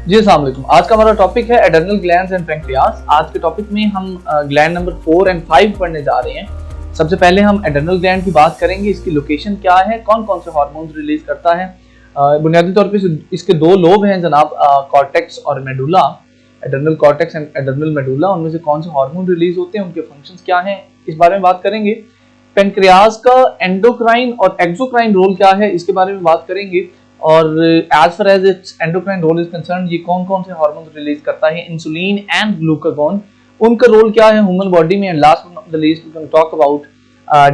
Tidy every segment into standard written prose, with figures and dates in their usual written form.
जी अस्सलाम वालेकुम। आज का हमारा टॉपिक है एड्रेनल ग्लैंड्स एंड पैंक्रियास। आज के टॉपिक में हम ग्लैंड नंबर 4 और 5 पढ़ने जा रहे हैं। सबसे पहले हम एड्रेनल ग्लैंड की बात करेंगे, इसकी लोकेशन क्या है, कौन कौन से हार्मोन्स रिलीज करता है। बुनियादी तौर पे इसके दो लोब हैं जनाब, कॉर्टेक्स और medulla. Adrenal cortex and adrenal medulla, उनमें से कौन से हार्मोन रिलीज होते हैं, उनके फंक्शंस क्या हैं, इस बारे में बात करेंगे। पैंक्रियास का एंडोक्राइन और एक्सोक्राइन रोल क्या है, इसके बारे में बात करेंगे। और as far as its endocrine role is concern, ये कौन कौन से हार्मोन रिलीज करता है, इंसुलिन एंड ग्लूकागॉन, उनका रोल क्या है ह्यूमन बॉडी में। And last but not the least we can talk about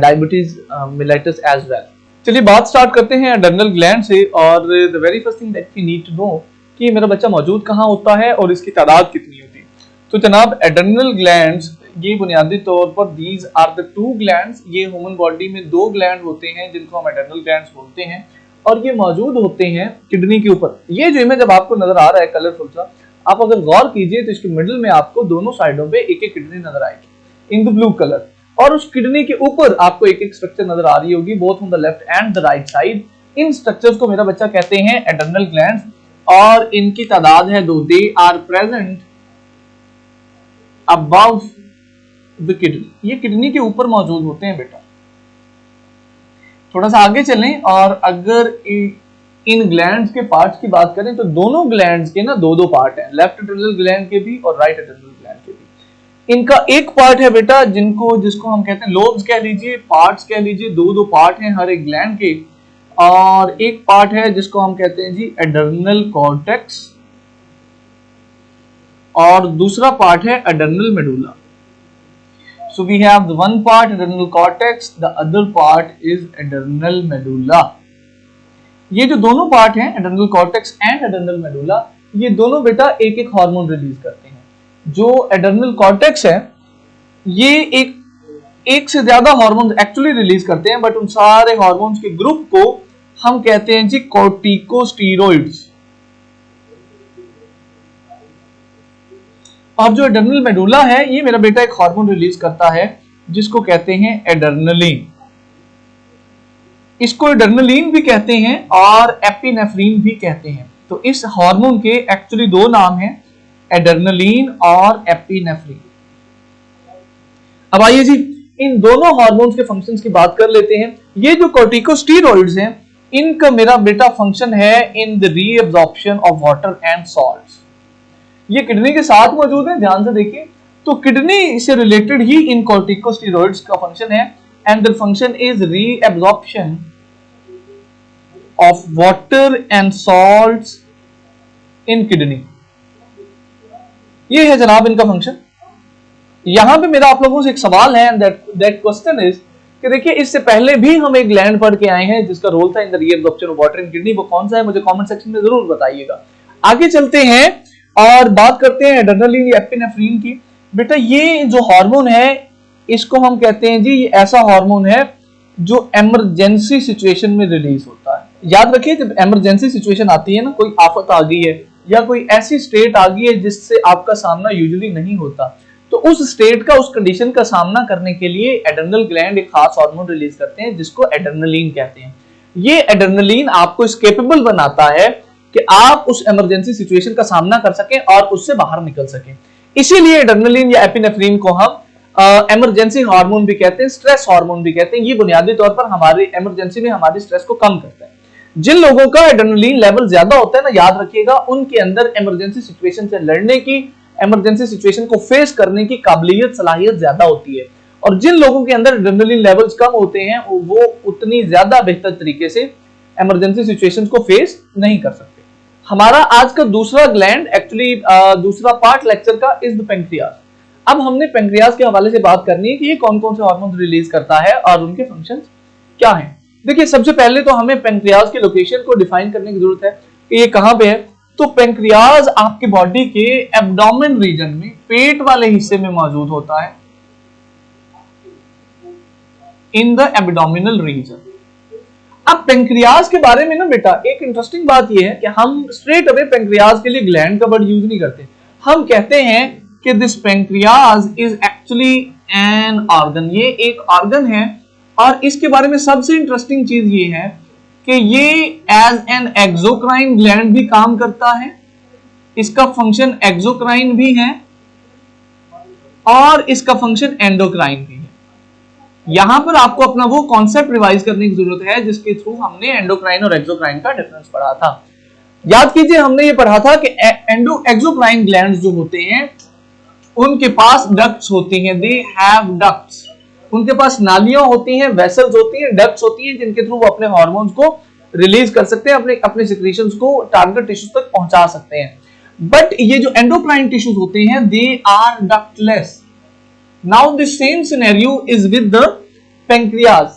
diabetes mellitus as well. चलिए बात स्टार्ट करते हैं एड्रेनल ग्लैंड से। और the very first thing that we need to know कि मेरा बच्चा मौजूद कहाँ होता है और इसकी तादाद कितनी होती है। तो जनाब एड्रेनल ग्लैंड्स, ये बुनियादी तौर पर these are the two glands, ये ह्यूमन बॉडी में दो ग्लैंड होते हैं जिनको हम एड्रेनल ग्लैंड्स बोलते हैं, और ये मौजूद होते हैं किडनी के ऊपर। ये जो इमेज अब आपको नजर आ रहा है कलरफुल सा, आप अगर गौर कीजिए तो इसके मिडिल में आपको दोनों साइडों पे एक एक किडनी नजर आएगी इन द ब्लू कलर, और उस किडनी के ऊपर आपको एक एक स्ट्रक्चर नजर आ रही होगी both on the left and the right side. In structures को मेरा बच्चा कहते हैं एड्रेनल ग्लैंड्स, और इनकी तादाद है दो। They are present above the kidney, ये किडनी के ऊपर मौजूद होते हैं बेटा। थोड़ा सा आगे चलें, और अगर इन ग्लैंड्स के पार्ट्स की बात करें तो दोनों ग्लैंड्स के ना दो दो पार्ट हैं, लेफ्ट एड्रेनल ग्लैंड के भी और राइट एड्रेनल ग्लैंड के भी। इनका एक पार्ट है बेटा जिसको हम कहते हैं लोब्स कह लीजिए, पार्ट्स कह लीजिए, दो दो पार्ट हैं हर एक ग्लैंड के। और एक पार्ट है जिसको हम कहते हैं जी एड्रेनल कॉर्टेक्स, और दूसरा पार्ट है adrenal medulla. So we have the one part adrenal cortex, the other part is adrenal medulla. ये जो दोनों पार्ट हैं adrenal cortex and adrenal medulla, ये दोनों बेटा एक एक हार्मोन रिलीज करते हैं। जो adrenal cortex है ये एक से ज्यादा हार्मोन एक्चुअली रिलीज करते हैं, बट उन सारे हार्मोन्स के ग्रुप को हम कहते हैं जी कॉर्टिकोस्टेरॉइड्स। अब जो एड्रेनल मेडुला है ये मेरा बेटा एक हार्मोन रिलीज करता है जिसको कहते हैं एड्रेनलिन। इसको एड्रेनलिन भी कहते हैं और एपिनेफ्रिन भी कहते हैं। तो इस हार्मोन के एक्चुअली दो नाम हैं, एड्रेनलिन और एपिनेफ्रिन। अब आइए जी इन दोनों हार्मोन्स के फंक्शंस की बात कर लेते हैं। ये जो कॉर्टिकोस्टेरॉइड्स हैं इनका मेरा बेटा फंक्शन है in the reabsorption of water and salts. ये किडनी के साथ मौजूद है, ध्यान से देखिए। तो किडनी से रिलेटेड ही इन कॉर्टिकोस्टेरॉइड्स का फंक्शन है, and the function is reabsorption of water and salts in kidney. ये है जनाब इनका फंक्शन। यहां पे मेरा आप लोगों से एक सवाल है, एंड दैट क्वेश्चन इज कि देखिए इससे पहले भी हम एक ग्लैंड पढ़ के आए हैं जिसका रोल था in the reabsorption of water in kidney. वो कौन सा है मुझे कमेंट सेक्शन में जरूर बताइएगा। आगे चलते हैं और बात करते हैं एड्रेनलिन या एपिनेफ्रिन की। बेटा ये जो हार्मोन है इसको हम कहते हैं जी ये ऐसा हार्मोन है जो इमरजेंसी सिचुएशन में रिलीज होता है। याद रखिए जब इमरजेंसी सिचुएशन आती है ना, कोई आफत आ गई है या कोई ऐसी स्टेट आ गई है जिससे आपका सामना यूजुअली नहीं होता, तो उस स्टेट का, उस कंडीशन का सामना करने के लिए एड्रेनल ग्लैंड एक खास हार्मोन रिलीज करते हैं जिसको एड्रेनलिन कहते हैं। ये एड्रेनलिन आपको इस केपेबल बनाता है कि आप उस इमरजेंसी सिचुएशन का सामना कर सकें और उससे बाहर निकल सकें। इसीलिए एड्रेनलिन या एपिनेफ्रिन को हम इमरजेंसी हार्मोन भी कहते हैं, स्ट्रेस हार्मोन भी कहते हैं। ये बुनियादी तौर पर हमारी इमरजेंसी में हमारी स्ट्रेस को कम करता है। जिन लोगों का एड्रेनलिन लेवल ज्यादा होता है ना, याद रखिएगा उनके अंदर इमरजेंसी सिचुएशन से लड़ने की, इमरजेंसी सिचुएशन को फेस करने की काबिलियत, सलाहियत ज्यादा होती है। और जिन लोगों के अंदर एड्रेनलिन लेवल्स कम होते हैं वो उतनी ज्यादा बेहतर तरीके से इमरजेंसी सिचुएशंस को फेस नहीं कर सकते। हमारा आज का दूसरा ग्लैंड, एक्चुअली दूसरा पार्ट लेक्चर का इज द पैंक्रियास। अब हमने पैंक्रियास के हवाले से बात करनी है कि ये कौन कौन से हार्मोन रिलीज करता है और उनके फंक्शंस क्या हैं। देखिए सबसे पहले तो हमें पैंक्रियास की लोकेशन को डिफाइन करने की जरूरत है कि ये कहां पे है। तो पैंक्रियास आपके बॉडी के एब्डोमेन रीजन में, पेट वाले हिस्से में मौजूद होता है, इन द एब्डोमिनल रीजन। अब पैंक्रियास के बारे में ना बेटा एक इंटरेस्टिंग बात यह है कि हम स्ट्रेट अवे पैंक्रियास के लिए ग्लैंड का वर्ड यूज नहीं करते। हम कहते हैं कि this pancreas is actually an organ. ये एक ऑर्गन है, और इसके बारे में सबसे इंटरेस्टिंग चीज ये है कि ये एज एन एक्सोक्राइन ग्लैंड भी काम करता है इसका फंक्शन एक्सोक्राइन भी है और इसका फंक्शन एंडोक्राइन भी है। यहां पर आपको अपना वो कॉन्सेप्ट रिवाइज करने की जरूरत है जिसके थ्रू हमने एंडोक्राइन और एक्सोक्राइन का डिफरेंस पढ़ा था। याद कीजिए, हमने ये पढ़ा था कि एक्सोक्राइन ग्लैंड्स जो होते हैं उनके पास डक्ट्स होती हैं, दे हैव डक्ट्स। उनके पास नालियां होती हैं, वेसल्स होती हैं, डक्ट्स होती हैं जिनके थ्रू वो अपने हार्मोन्स को रिलीज कर सकते हैं, अपने सिक्रीशंस को टारगेट टिश्यूज तक पहुंचा सकते हैं। बट ये जो एंडोक्राइन टिश्यूज होते हैं they are ductless. Now the same scenario is with the pancreas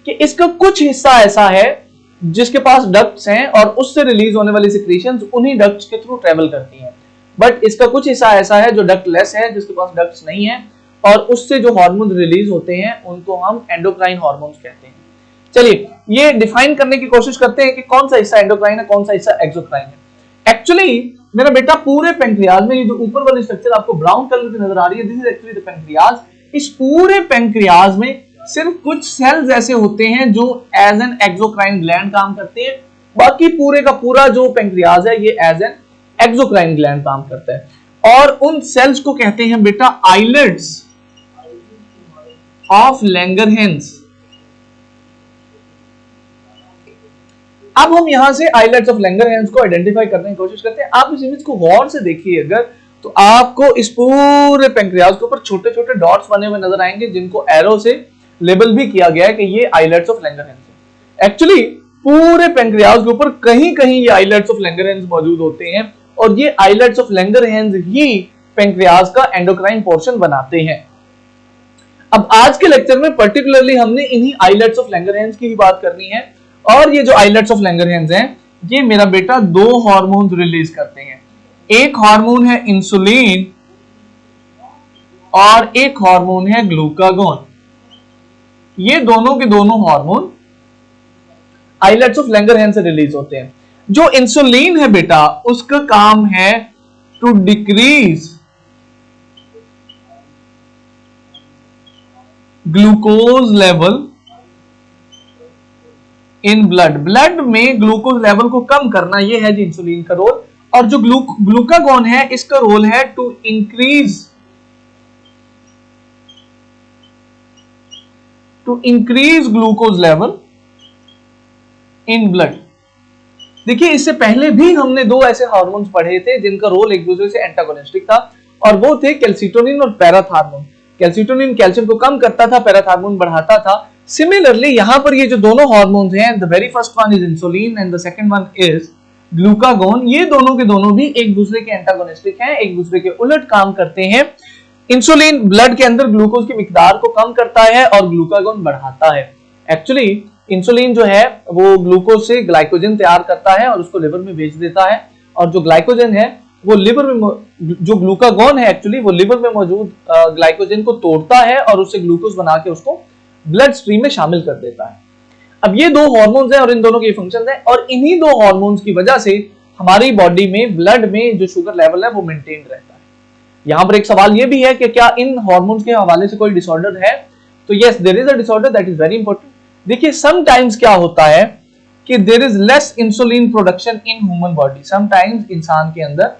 कि इसका कुछ हिस्सा ऐसा है जिसके पास डक्ट्स हैं और उससे रिलीज होने वाली सिक्रीशंस उन्हीं डक्ट्स के थ्रू ट्रेवल करती हैं। बट इसका कुछ हिस्सा ऐसा है जो डक्टलेस है, जिसके पास डक्ट्स नहीं है, और उससे जो हार्मोन रिलीज होते हैं उनको हम एंडोक्राइन हार्मोन्स कहते हैं। चलिए ये डिफाइन करने की कोशिश करते हैं कि कौन सा हिस्सा एंडोक्राइन है, कौन सा हिस्सा एक्सोक्राइन है। एक्चुअली मेरा बेटा पूरे पैंक्रियाज में, ये जो ऊपर वाली स्ट्रक्चर आपको ब्राउन कलर की नजर आ रही है, this is actually the pancreas. इस पूरे पैंक्रियाज में सिर्फ कुछ सेल्स ऐसे होते हैं जो एज एन एक्सोक्राइन ग्लैंड काम करते हैं, बाकी पूरे का पूरा जो पैंक्रियाज है ये एज एन एक्सोक्राइन ग्लैंड काम करता है। और उन सेल्स को कहते हैं बेटा आइलेट्स ऑफ लैंगरहैंस। अब हम यहां से आइलेट्स ऑफ लैंगरहैंस को आइडेंटिफाई करने की कोशिश करते हैं। आप इस इमेज को गौर से देखिए अगर, तो आपको इस पूरे पैंक्रियाज के ऊपर छोटे छोटे डॉट्स बने हुए नजर आएंगे जिनको एरो से लेबल भी किया गया है कि ये आइलेट्स ऑफ लैंगरहैंस है। एक्चुअली पूरे पैंक्रियाज के ऊपर कहीं कहीं ये आइलेट्स ऑफ लैंगरहैंस मौजूद होते हैं और ये आइलेट्स ऑफ लैंगरहैंस ही पैंक्रियाज का एंडोक्राइन पोर्शन बनाते हैं। अब आज के लेक्चर में पर्टिकुलरली हमने इन्हीं आइलेट्स ऑफ लैंगरहैंस की ही बात करनी है। और ये जो आइलेट्स ऑफ लैंगरहैंस हैं ये मेरा बेटा दो हार्मोन्स रिलीज करते हैं। एक हार्मोन है इंसुलिन और एक हार्मोन है ग्लूकागोन। ये दोनों के दोनों हार्मोन आइलेट्स ऑफ लैंगरहैंस से रिलीज होते हैं। जो इंसुलिन है बेटा उसका काम है to decrease glucose level in blood. Blood में ग्लूकोज लेवल को कम करना, यह है जी इंसुलिन का रोल। और जो ग्लूकागोन है इसका रोल है to increase glucose level in blood. देखिए इससे पहले भी हमने दो ऐसे हार्मोन्स पढ़े थे जिनका रोल एक दूसरे से एंटागोनिस्टिक था और वो थे कैल्सिटोनिन और पैराथार्मोन। कैल्सिटोनिन कैल्शियम को कम करता था, पैराथार्मोन बढ़ाता था। सिमिलरली यहां पर ये जो दोनों हार्मोन्स हैं, the very first one is insulin and the second one is glucagon, ये दोनों के दोनों भी एक दूसरे के एंटागोनिस्टिक हैं, एक दूसरे के उलट काम करते हैं। इंसुलिन ब्लड के अंदर ग्लूकोज की मिकदार को कम करता है और ग्लूकागोन बढ़ाता है। एक्चुअली इंसुलिन जो है वो ग्लूकोज से ग्लाइकोजन तैयार करता है और उसको लिवर में भेज देता है, और जो ग्लाइकोजन है वो लिवर में, जो ग्लूकागोन है एक्चुअली वो लिवर में मौजूद ग्लाइकोजन को तोड़ता है और उससे ग्लूकोज बना के उसको ब्लड स्ट्रीम में शामिल कर देता है। अब ये दो हार्मोन्स हैं और इन दोनों के फंक्शंस हैं, और इन्हीं दो हार्मोन्स की वजह से हमारी बॉडी में ब्लड में जो शुगर लेवल है वो मेंटेन रहता है। यहां पर एक सवाल ये भी है कि क्या इन हार्मोन्स के हवाले से कोई डिसऑर्डर है, तो yes there is a disorder, that is very important. देखिए समटाइम्स क्या होता है कि there is less insulin production in human body. Sometimes इंसान के अंदर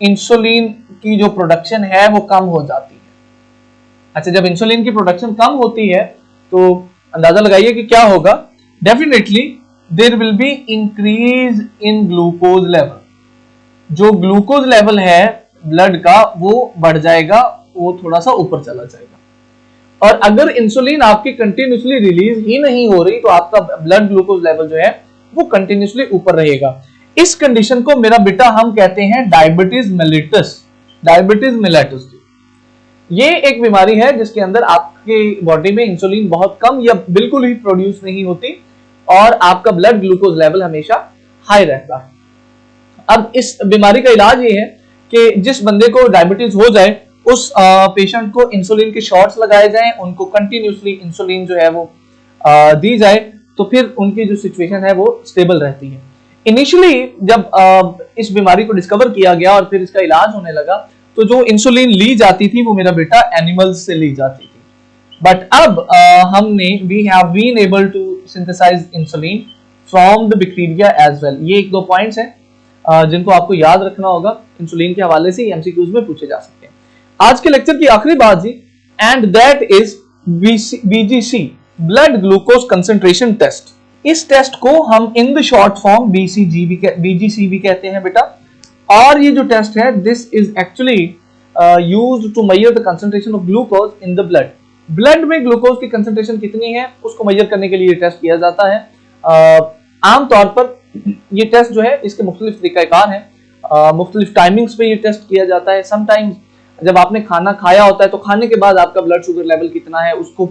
इंसुलिन की जो प्रोडक्शन है वो कम हो जाती है। अच्छा, जब इंसुलिन की प्रोडक्शन कम होती है तो अंदाजा लगाइए कि क्या होगा। Definitely there will be increase in glucose level. जो ग्लूकोज लेवल है ब्लड का वो बढ़ जाएगा, वो थोड़ा सा ऊपर चला जाएगा। और अगर इंसुलिन आपकी कंटिन्यूसली रिलीज ही नहीं हो रही तो आपका ब्लड ग्लूकोज लेवल जो है वो कंटिन्यूसली ऊपर रहेगा। इस कंडीशन को मेरा बेटा हम कहते हैं डायबिटीज मेलिटस। डायबिटीज मेलिटस ये एक बीमारी है जिसके अंदर आपके बॉडी में इंसुलिन बहुत कम या बिल्कुल ही प्रोड्यूस नहीं होती और आपका ब्लड ग्लूकोज लेवल हमेशा हाई रहता है। अब इस बीमारी का इलाज ये है कि जिस बंदे को डायबिटीज हो जाए उस पेशेंट को इंसुलिन के शॉट्स लगाए जाएं, उनको कंटिन्यूसली इंसुलिन जो है वो दी जाए, तो फिर उनकी जो सिचुएशन है वो स्टेबल रहती है। इनिशियली जब इस बीमारी को डिस्कवर किया गया और फिर इसका इलाज होने लगा तो जो इंसुलिन ली जाती थी वो मेरा बेटा एनिमल्स से ली जाती थी। बट अब we have been able to synthesise insulin from the bacteria as well. ये एक दो पॉइंट्स हैं जिनको आपको याद रखना होगा इंसुलिन के हवाले से एमसीक्यूज में पूछे जा सकते हैं। आज के लेक्चर की आखिरी बात जी, and that is BGC, blood glucose concentration test. इस टेस्ट को हम in the short form BGC भी कहते हैं बेटा। और ये जो टेस्ट है, this is actually used to measure the concentration of glucose in the blood. Blood में ग्लूकोज की कंसंट्रेशन कितनी है उसको मेजर करने के लिए ये टेस्ट किया जाता है। आमतौर पर ये टेस्ट जो है इसके मुख्तलिफ तरीकाकार हैं, मुख्तलिफ टाइमिंग्स पे ये टेस्ट किया जाता है। समटाइम्स जब आपने खाना खाया होता है तो खाने के बाद आपका ब्लड शुगर लेवल कितना है उसको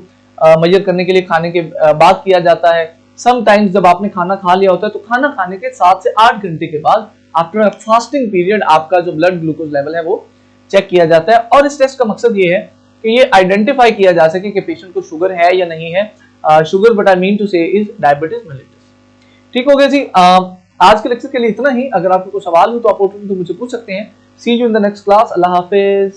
मेजर करने के लिए खाने के बाद किया जाता है। समटाइम्स जब आपने खाना खा लिया होता है तो खाना खाने के 7 से 8 घंटे के बाद आफ्टर फास्टिंग पीरियड आपका जो ब्लड ग्लूकोज लेवल है वो चेक किया जाता है। और इस टेस्ट का मकसद ये है कि ये आइडेंटिफाई किया जा सके कि पेशेंट को शुगर है या नहीं है। Sugar but I mean to say is diabetes mellitus. ठीक हो गया जी। आज के लेक्चर के लिए इतना ही। अगर आपको कोई सवाल हो तो आप मुझे पूछ सकते हैं। See you in the next class. अल्लाह हाफिज।